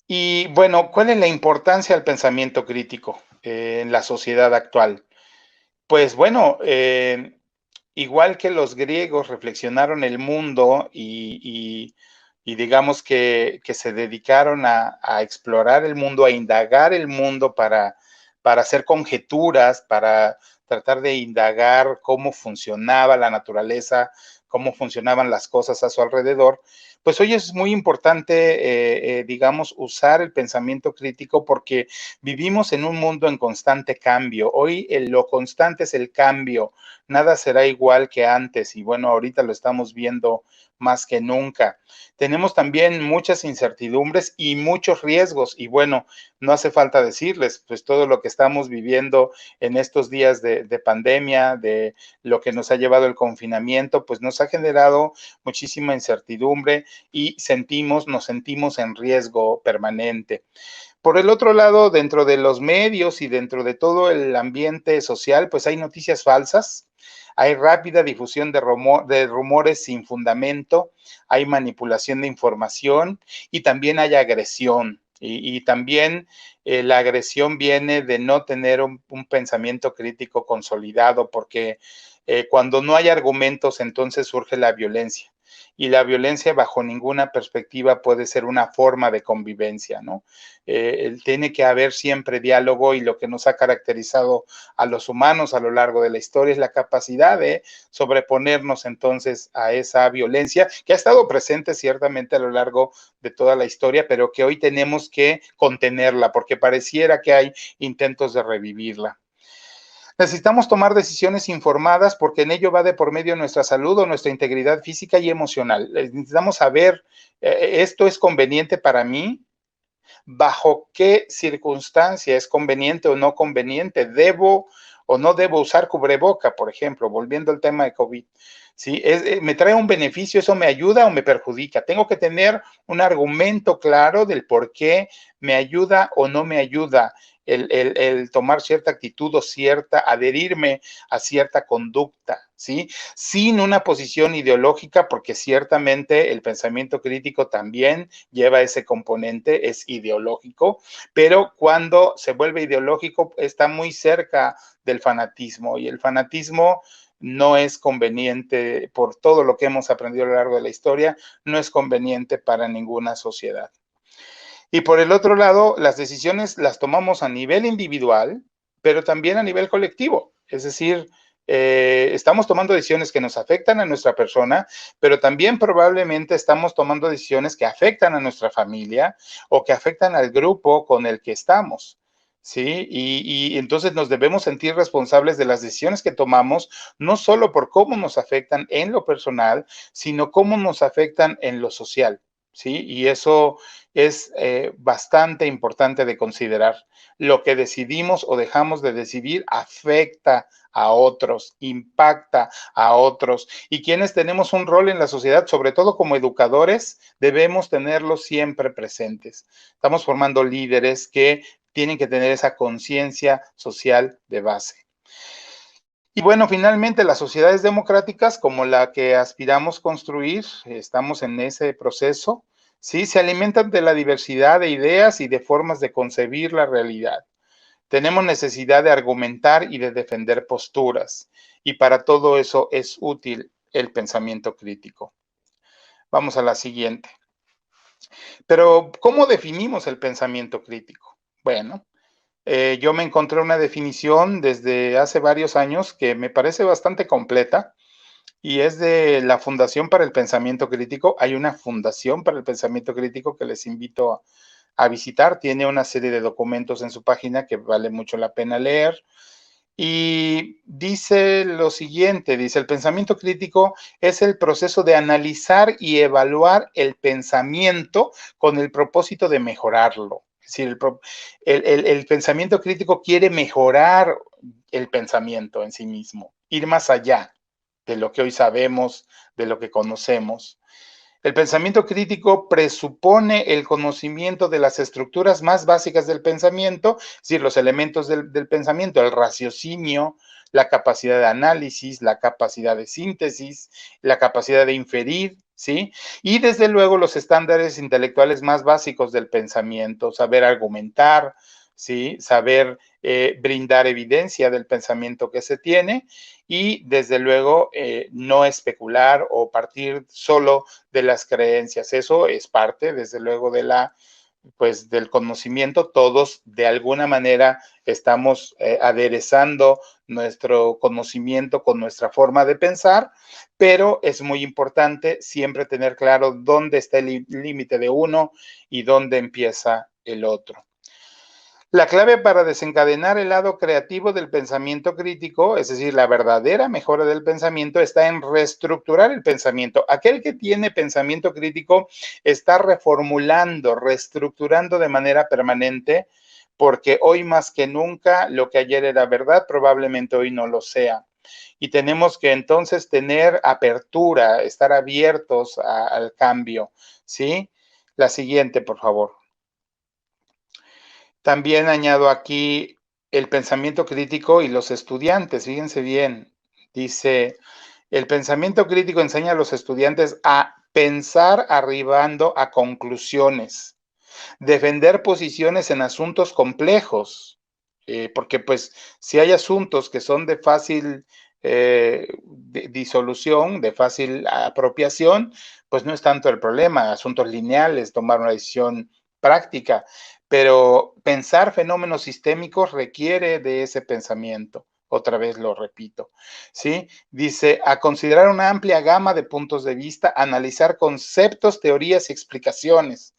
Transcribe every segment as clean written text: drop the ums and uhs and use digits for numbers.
Y bueno, ¿cuál es la importancia del pensamiento crítico en la sociedad actual? Pues bueno, igual que los griegos reflexionaron el mundo y digamos que se dedicaron a explorar el mundo, a indagar el mundo para hacer conjeturas, para tratar de indagar cómo funcionaba la naturaleza, cómo funcionaban las cosas a su alrededor, pues hoy es muy importante, digamos, usar el pensamiento crítico porque vivimos en un mundo en constante cambio. Hoy lo constante es el cambio, nada será igual que antes y bueno, ahorita lo estamos viendo más que nunca. Tenemos también muchas incertidumbres y muchos riesgos y bueno, no hace falta decirles, pues todo lo que estamos viviendo en estos días de pandemia, de lo que nos ha llevado el confinamiento, pues nos ha generado muchísima incertidumbre y nos sentimos en riesgo permanente. Por el otro lado, dentro de los medios y dentro de todo el ambiente social, pues hay noticias falsas, hay rápida difusión de rumores sin fundamento, hay manipulación de información y también hay agresión. Y también la agresión viene de no tener un pensamiento crítico consolidado, porque cuando no hay argumentos, entonces surge la violencia. Y la violencia bajo ninguna perspectiva puede ser una forma de convivencia, ¿no? Tiene que haber siempre diálogo y lo que nos ha caracterizado a los humanos a lo largo de la historia es la capacidad de sobreponernos entonces a esa violencia que ha estado presente ciertamente a lo largo de toda la historia, pero que hoy tenemos que contenerla porque pareciera que hay intentos de revivirla. Necesitamos tomar decisiones informadas porque en ello va de por medio nuestra salud o nuestra integridad física y emocional. Necesitamos saber, ¿esto es conveniente para mí? ¿Bajo qué circunstancia es conveniente o no conveniente? ¿Debo o no debo usar cubreboca, por ejemplo, volviendo al tema de COVID? ¿Sí? ¿Me trae un beneficio? ¿Eso me ayuda o me perjudica? Tengo que tener un argumento claro del por qué me ayuda o no me ayuda el tomar cierta actitud o adherirme a cierta conducta, ¿sí? Sin una posición ideológica, porque ciertamente el pensamiento crítico también lleva ese componente, es ideológico, pero cuando se vuelve ideológico está muy cerca del fanatismo y el fanatismo no es conveniente por todo lo que hemos aprendido a lo largo de la historia, no es conveniente para ninguna sociedad. Y por el otro lado, las decisiones las tomamos a nivel individual, pero también a nivel colectivo. Es decir, estamos tomando decisiones que nos afectan a nuestra persona, pero también probablemente estamos tomando decisiones que afectan a nuestra familia o que afectan al grupo con el que estamos. ¿Sí? Y entonces nos debemos sentir responsables de las decisiones que tomamos, no solo por cómo nos afectan en lo personal, sino cómo nos afectan en lo social. ¿Sí? Y eso es bastante importante de considerar. Lo que decidimos o dejamos de decidir afecta a otros, impacta a otros. Y quienes tenemos un rol en la sociedad, sobre todo como educadores, debemos tenerlo siempre presentes. Estamos formando líderes que tienen que tener esa conciencia social de base. Y bueno, finalmente las sociedades democráticas como la que aspiramos construir, estamos en ese proceso, sí, se alimentan de la diversidad de ideas y de formas de concebir la realidad. Tenemos necesidad de argumentar y de defender posturas, y para todo eso es útil el pensamiento crítico. Vamos a la siguiente. Pero, ¿cómo definimos el pensamiento crítico? Bueno, yo me encontré una definición desde hace varios años que me parece bastante completa y es de la Fundación para el Pensamiento Crítico. Hay una Fundación para el Pensamiento Crítico que les invito a visitar. Tiene una serie de documentos en su página que vale mucho la pena leer. Y dice lo siguiente, dice, el pensamiento crítico es el proceso de analizar y evaluar el pensamiento con el propósito de mejorarlo. Es decir, el pensamiento crítico quiere mejorar el pensamiento en sí mismo, ir más allá de lo que hoy sabemos, de lo que conocemos. El pensamiento crítico presupone el conocimiento de las estructuras más básicas del pensamiento, es decir, los elementos del pensamiento, el raciocinio, la capacidad de análisis, la capacidad de síntesis, la capacidad de inferir, ¿sí? Y desde luego los estándares intelectuales más básicos del pensamiento, saber argumentar, ¿sí? Saber brindar evidencia del pensamiento que se tiene y desde luego no especular o partir solo de las creencias. Eso es parte, desde luego, de la pues del conocimiento. Todos de alguna manera estamos aderezando nuestro conocimiento con nuestra forma de pensar, pero es muy importante siempre tener claro dónde está el límite de uno y dónde empieza el otro. La clave para desencadenar el lado creativo del pensamiento crítico, es decir, la verdadera mejora del pensamiento, está en reestructurar el pensamiento. Aquel que tiene pensamiento crítico está reformulando, reestructurando de manera permanente, porque hoy más que nunca lo que ayer era verdad probablemente hoy no lo sea. Y tenemos que entonces tener apertura, estar abiertos al cambio, ¿sí? La siguiente, por favor. También añado aquí el pensamiento crítico y los estudiantes. Fíjense bien, dice, el pensamiento crítico enseña a los estudiantes a pensar arribando a conclusiones, defender posiciones en asuntos complejos, porque pues si hay asuntos que son de fácil disolución, de fácil apropiación, pues no es tanto el problema, asuntos lineales, tomar una decisión práctica, pero pensar fenómenos sistémicos requiere de ese pensamiento. Otra vez lo repito, ¿sí? Dice, a considerar una amplia gama de puntos de vista, analizar conceptos, teorías y explicaciones.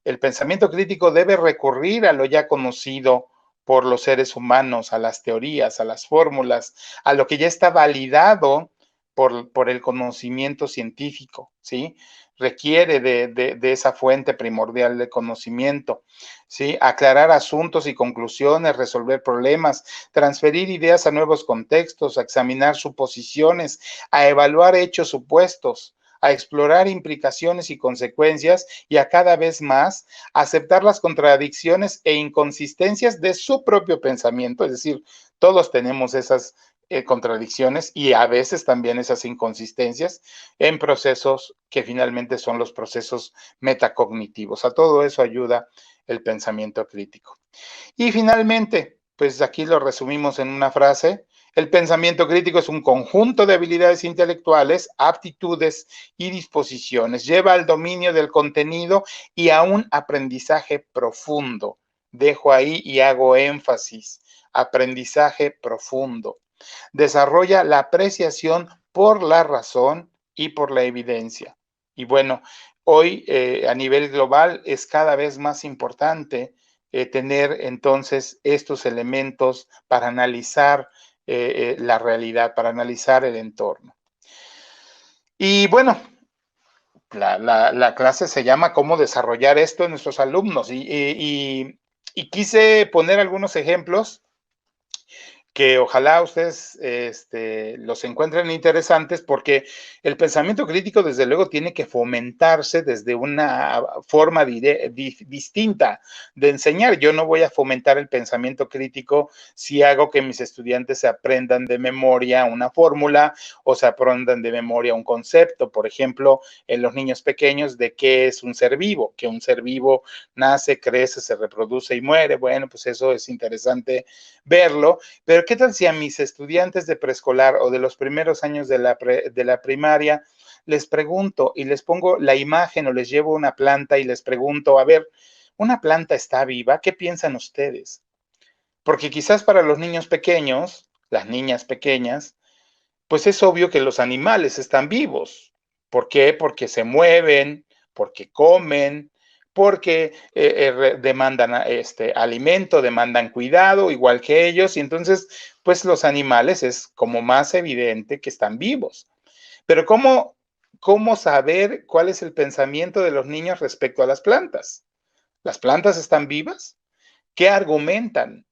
El pensamiento crítico debe recurrir a lo ya conocido por los seres humanos, a las teorías, a las fórmulas, a lo que ya está validado por el conocimiento científico, ¿sí? Requiere de esa fuente primordial de conocimiento, ¿sí? Aclarar asuntos y conclusiones, resolver problemas, transferir ideas a nuevos contextos, a examinar suposiciones, a evaluar hechos supuestos, a explorar implicaciones y consecuencias y a cada vez más aceptar las contradicciones e inconsistencias de su propio pensamiento, es decir, todos tenemos esas contradicciones y a veces también esas inconsistencias en procesos que finalmente son los procesos metacognitivos. A todo eso ayuda el pensamiento crítico. Y finalmente, pues aquí lo resumimos en una frase, el pensamiento crítico es un conjunto de habilidades intelectuales, aptitudes y disposiciones. Lleva al dominio del contenido y a un aprendizaje profundo. Dejo ahí y hago énfasis. Aprendizaje profundo. Desarrolla la apreciación por la razón y por la evidencia. Y bueno, hoy a nivel global es cada vez más importante tener entonces estos elementos para analizar la realidad, para analizar el entorno. Y bueno, la clase se llama Cómo desarrollar esto en nuestros alumnos y quise poner algunos ejemplos que ojalá ustedes los encuentren interesantes porque el pensamiento crítico desde luego tiene que fomentarse desde una forma distinta de enseñar. Yo no voy a fomentar el pensamiento crítico si hago que mis estudiantes se aprendan de memoria una fórmula o se aprendan de memoria un concepto. Por ejemplo, en los niños pequeños, de qué es un ser vivo, que un ser vivo nace, crece, se reproduce y muere. Bueno, pues eso es interesante verlo, pero ¿qué tal si a mis estudiantes de preescolar o de los primeros años de la primaria les pregunto y les pongo la imagen o les llevo una planta y les pregunto, a ver, ¿una planta está viva? ¿Qué piensan ustedes? Porque quizás para los niños pequeños, las niñas pequeñas, pues es obvio que los animales están vivos. ¿Por qué? Porque se mueven, porque comen, porque demandan alimento, demandan cuidado, igual que ellos, y entonces, pues los animales es como más evidente que están vivos. Pero ¿cómo saber cuál es el pensamiento de los niños respecto a las plantas? ¿Las plantas están vivas? ¿Qué argumentan?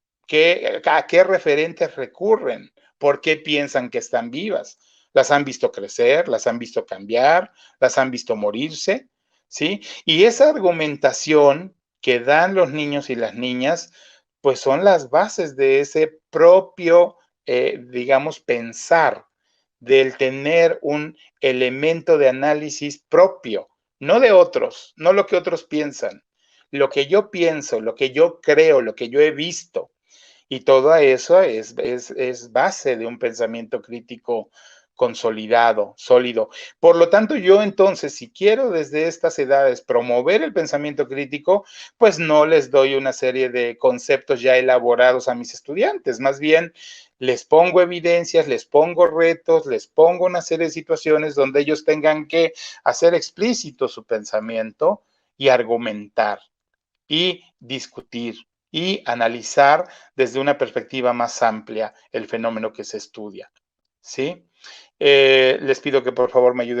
¿A qué referentes recurren? ¿Por qué piensan que están vivas? ¿Las han visto crecer? ¿Las han visto cambiar? ¿Las han visto morirse? ¿Sí? Y esa argumentación que dan los niños y las niñas, pues son las bases de ese propio digamos, pensar, del tener un elemento de análisis propio, no de otros, no lo que otros piensan, lo que yo pienso, lo que yo creo, lo que yo he visto. Y todo eso es base de un pensamiento crítico consolidado, sólido. Por lo tanto, yo entonces, si quiero desde estas edades promover el pensamiento crítico, pues no les doy una serie de conceptos ya elaborados a mis estudiantes, más bien les pongo evidencias, les pongo retos, les pongo una serie de situaciones donde ellos tengan que hacer explícito su pensamiento y argumentar y discutir y analizar desde una perspectiva más amplia el fenómeno que se estudia, ¿sí? Les pido que por favor me ayuden.